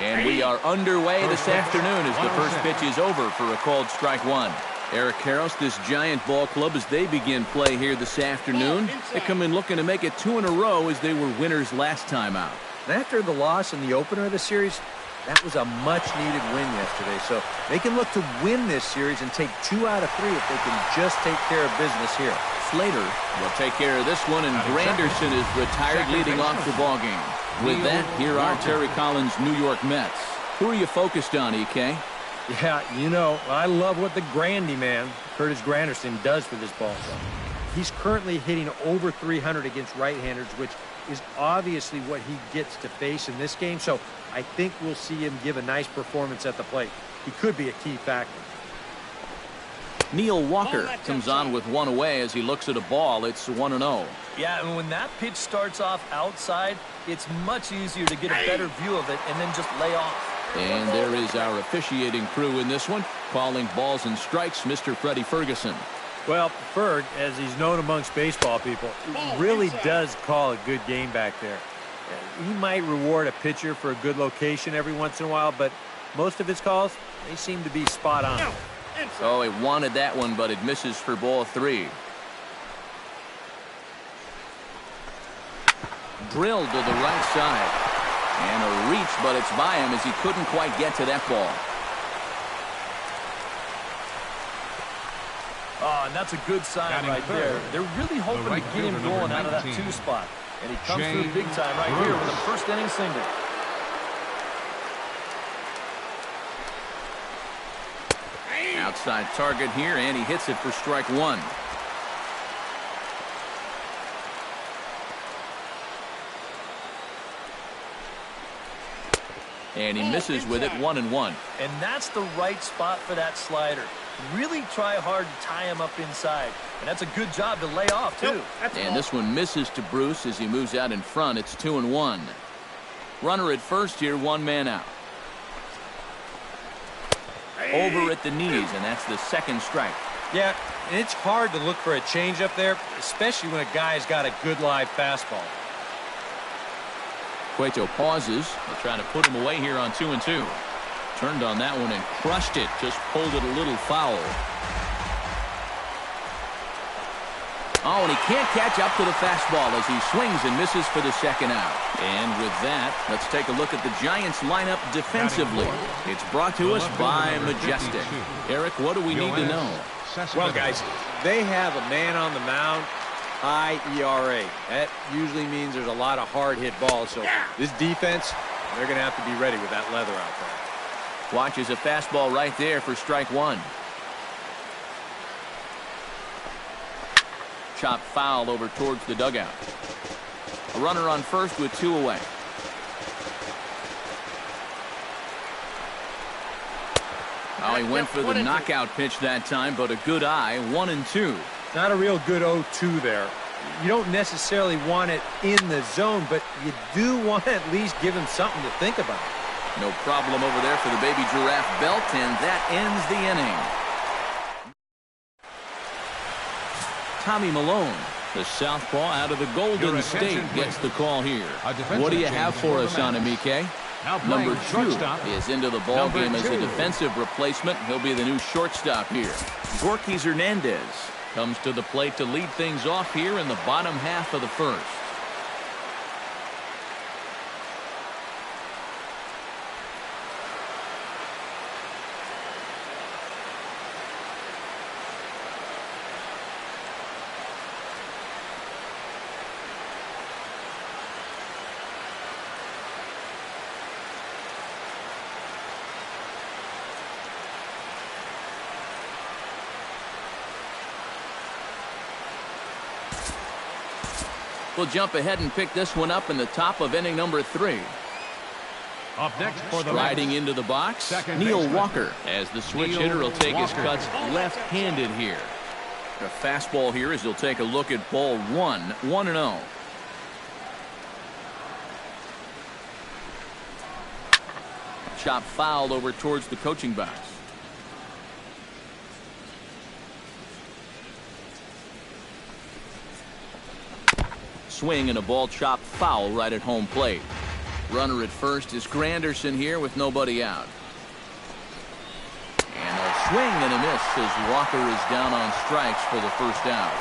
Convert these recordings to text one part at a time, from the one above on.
And we are underway this afternoon as the first pitch is over for a called strike one. Eric Karros, this Giant ball club, as they begin play here this afternoon, they come in looking to make it 2 in a row as they were winners last time out. And after the loss in the opener of the series, that was a much-needed win yesterday. So they can look to win this series and take 2 out of 3 if they can just take care of business here. Slater will take care of this one, and Granderson is retired, leading off the ballgame. With that, here are Terry Collins' New York Mets. Who are you focused on, EK? Yeah, you know, I love what the Grandy man, Curtis Granderson, does for this ball club. He's currently hitting over 300 against right-handers, which is obviously what he gets to face in this game. So I think we'll see him give a nice performance at the plate. He could be a key factor. Neil Walker comes on with one away as he looks at a ball. It's 1-0. Yeah, and when that pitch starts off outside, it's much easier to get a better view of it and then just lay off. And there is our officiating crew in this one, calling balls and strikes, Mr. Freddie Ferguson. Well, Ferg, as he's known amongst baseball people, really does call a good game back there. He might reward a pitcher for a good location every once in a while, but most of his calls, they seem to be spot on. Oh, he wanted that one, but it misses for ball 3. Drilled to the right side. And a reach, but it's by him as he couldn't quite get to that ball. Oh, and that's a good sign right there. They're really hoping to get him going out of that 2 spot. And he comes through big time right here with a first inning single. Outside target here, and he hits it for strike 1. And he misses with it, 1-1. And that's the right spot for that slider. Really try hard to tie him up inside. And that's a good job to lay off, too. And this one misses to Bruce as he moves out in front. It's 2-1. Runner at first here, 1 man out. Over at the knees, and that's the second strike. Yeah, and it's hard to look for a change up there, especially when a guy's got a good live fastball. Cueto pauses. They'll try to put him away here on 2-2. Turned on that one and crushed it. Just pulled it a little foul. Oh, and he can't catch up to the fastball as he swings and misses for the second out. And with that, let's take a look at the Giants lineup defensively. It's brought to us by Majestic. Eric, what do we need to know? Well, guys, they have a man on the mound, high ERA. That usually means there's a lot of hard-hit balls. So this defense, they're going to have to be ready with that leather out there. Watches a fastball right there for strike 1. Chop foul over towards the dugout. A runner on first with 2 away. Oh, he went for the knockout pitch that time, but a good eye, 1-2. Not a real good 0-2 there. You don't necessarily want it in the zone, but you do want to at least give him something to think about. No problem over there for the baby giraffe belt, and that ends the inning. Tommy Malone, the southpaw out of the Golden State, gets the call here. What do you have for us on him, EK? Number 2 is into the ballgame as a defensive replacement. He'll be the new shortstop here. Gorky Hernandez comes to the plate to lead things off here in the bottom half of the first. We'll jump ahead and pick this one up in the top of inning number 3. Up next for the Striding into the box, Neil Walker, as the switch hitter will take his cuts left-handed here. A fastball here as he'll take a look at ball 1, 1-0. Chop fouled over towards the coaching box. Swing and a ball chopped foul right at home plate. Runner at first is Granderson here with nobody out. And a swing and a miss as Walker is down on strikes for the first out.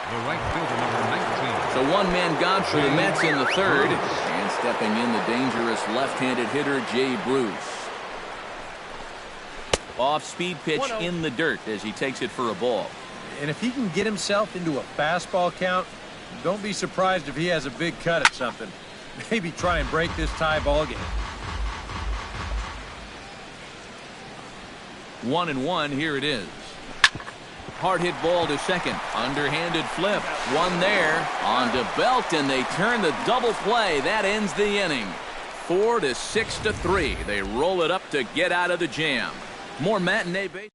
The right fielder, number 19. So one man gone for the Mets in the third. And stepping in, the dangerous left-handed hitter, Jay Bruce. Off-speed pitch in the dirt as he takes it for a ball. And if he can get himself into a fastball count, don't be surprised if he has a big cut at something. Maybe try and break this tie ball game. 1-1, here it is. Hard hit ball to second. Underhanded flip. One there. On to Belt, and they turn the double play. That ends the inning. 4-6-3. They roll it up to get out of the jam. More matinee base.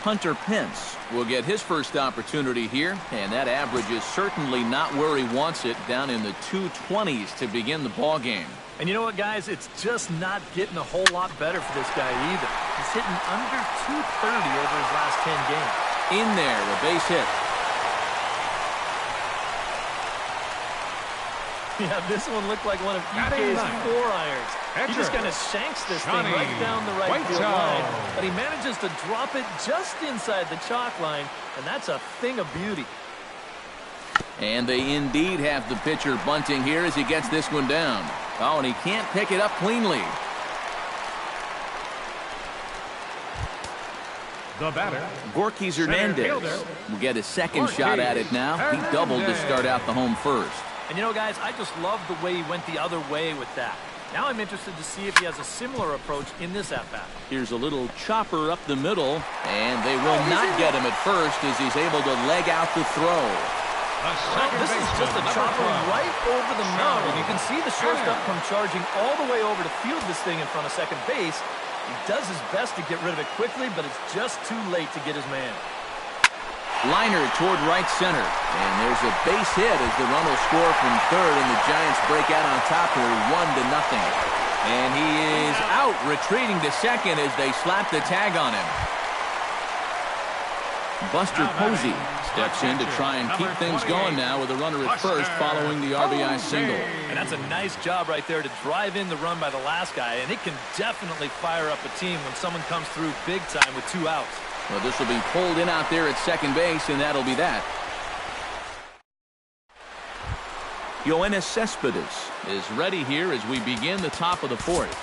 Hunter Pence will get his first opportunity here, and that average is certainly not where he wants it, down in the 220s to begin the ball game. And you know what, guys? It's just not getting a whole lot better for this guy either. He's hitting under 230 over his last 10 games. In there, a base hit. Yeah, this one looked like one of EK's 4-irons. He just kind of shanks this thing right down the right field line, but he manages to drop it just inside the chalk line, and that's a thing of beauty. And they indeed have the pitcher bunting here as he gets this one down. Oh, and he can't pick it up cleanly. The batter, Gorky Hernandez will get a second shot at it now. He doubled to start out the home first. And you know, guys, I just love the way he went the other way with that. Now I'm interested to see if he has a similar approach in this at-bat. Here's a little chopper up the middle, and they will not get him at first as he's able to leg out the throw. Well, this is just a chopper right over the mound, and you can see the shortstop come charging all the way over to field this thing in front of second base. He does his best to get rid of it quickly, but it's just too late to get his man. Liner toward right center, and there's a base hit as the run will score from third, and the Giants break out on top here 1-0. And he is out, retreating to second as they slap the tag on him. Buster Posey steps in to try and keep things going now with a runner at first following the RBI single. And that's a nice job right there to drive in the run by the last guy, and it can definitely fire up a team when someone comes through big time with 2 outs. Well, this will be pulled in out there at second base, and that'll be that. Yoenis Cespedes is ready here as we begin the top of the fourth.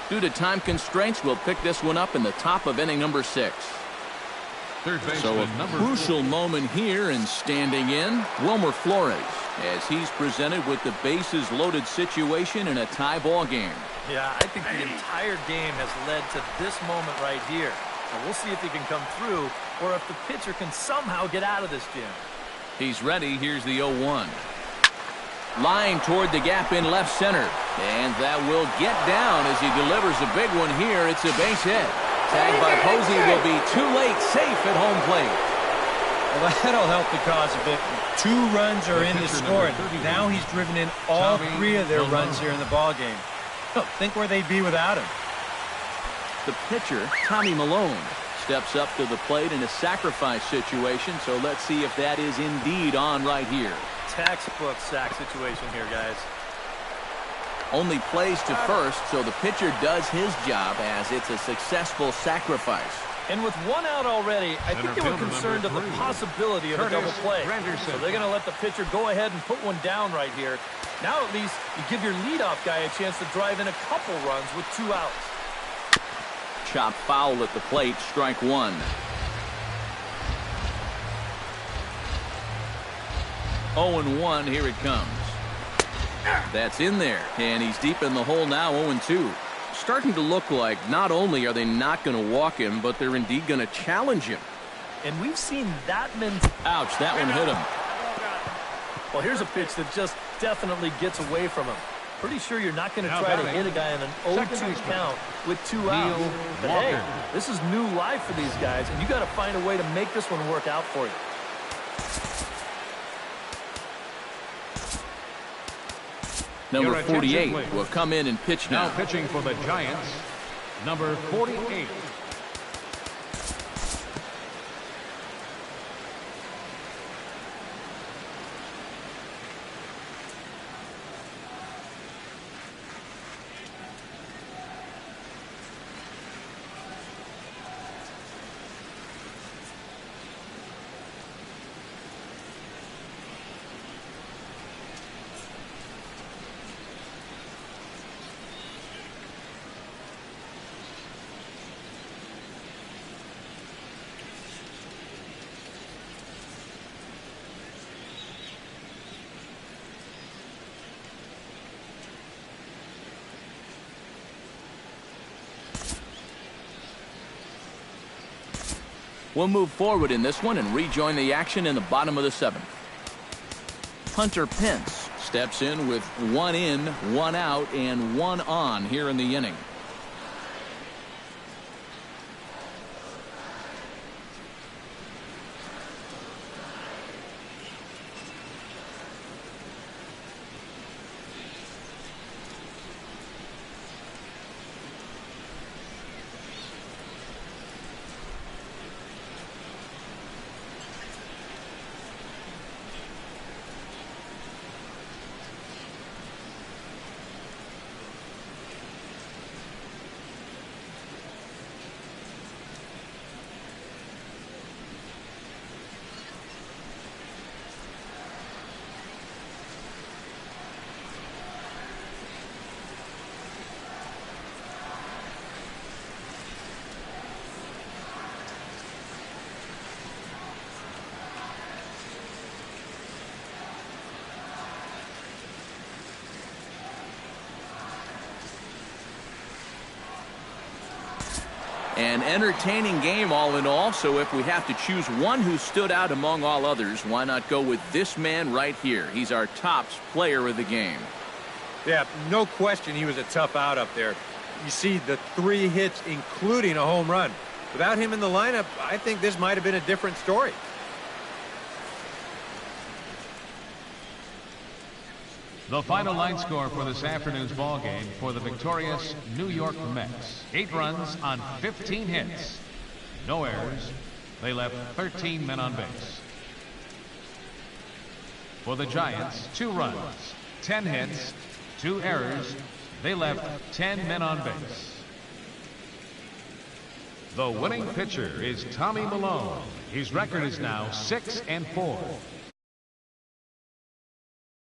Due to time constraints, we'll pick this one up in the top of inning number 6. So a crucial moment here, and standing in, Wilmer Flores, as he's presented with the bases loaded situation in a tie ball game. Yeah, I think the entire game has led to this moment right here. So we'll see if he can come through, or if the pitcher can somehow get out of this jam. He's ready. Here's the 0-1. Line toward the gap in left center. And that will get down as he delivers a big one here. It's a base hit. Tagged by Posey will be too late. Safe at home plate. Well, that'll help the cause a bit. 2 runs are in the score. Now he's driven in all 3 of their runs here in the ball game. Think where they'd be without him. The pitcher, Tommy Malone, steps up to the plate in a sacrifice situation. So let's see if that is indeed on right here. Textbook sack situation here, guys. Only plays to first, so the pitcher does his job as it's a successful sacrifice. And with 1 out already, I think they were concerned of the possibility of a double play. So they're going to let the pitcher go ahead and put one down right here. Now at least you give your leadoff guy a chance to drive in a couple runs with 2 outs. Chop foul at the plate, strike 1. 0-1, here it comes. That's in there, and he's deep in the hole now, 0-2. Starting to look like not only are they not going to walk him, but they're indeed going to challenge him. And we've seen that Ouch, that one hit him. Well, here's a pitch that just definitely gets away from him. Pretty sure you're not going to try to hit a guy in an 0-2 count with 2 outs. But hey, this is new life for these guys, and you got to find a way to make this one work out for you. Number 48 will come in and pitch now. Now pitching for the Giants, number 48. We'll move forward in this one and rejoin the action in the bottom of the 7th. Hunter Pence steps in with 1 in, 1 out, and 1 on here in the inning. An entertaining game all in all, so if we have to choose one who stood out among all others, why not go with this man right here? He's our top player of the game. Yeah, no question he was a tough out up there. You see the 3 hits, including a home run. Without him in the lineup, I think this might have been a different story. The final line score for this afternoon's ball game for the victorious New York Mets. 8 runs on 15 hits. No errors. They left 13 men on base. For the Giants, 2 runs, 10 hits, 2 errors. They left 10 men on base. The winning pitcher is Tommy Milone. His record is now 6-4.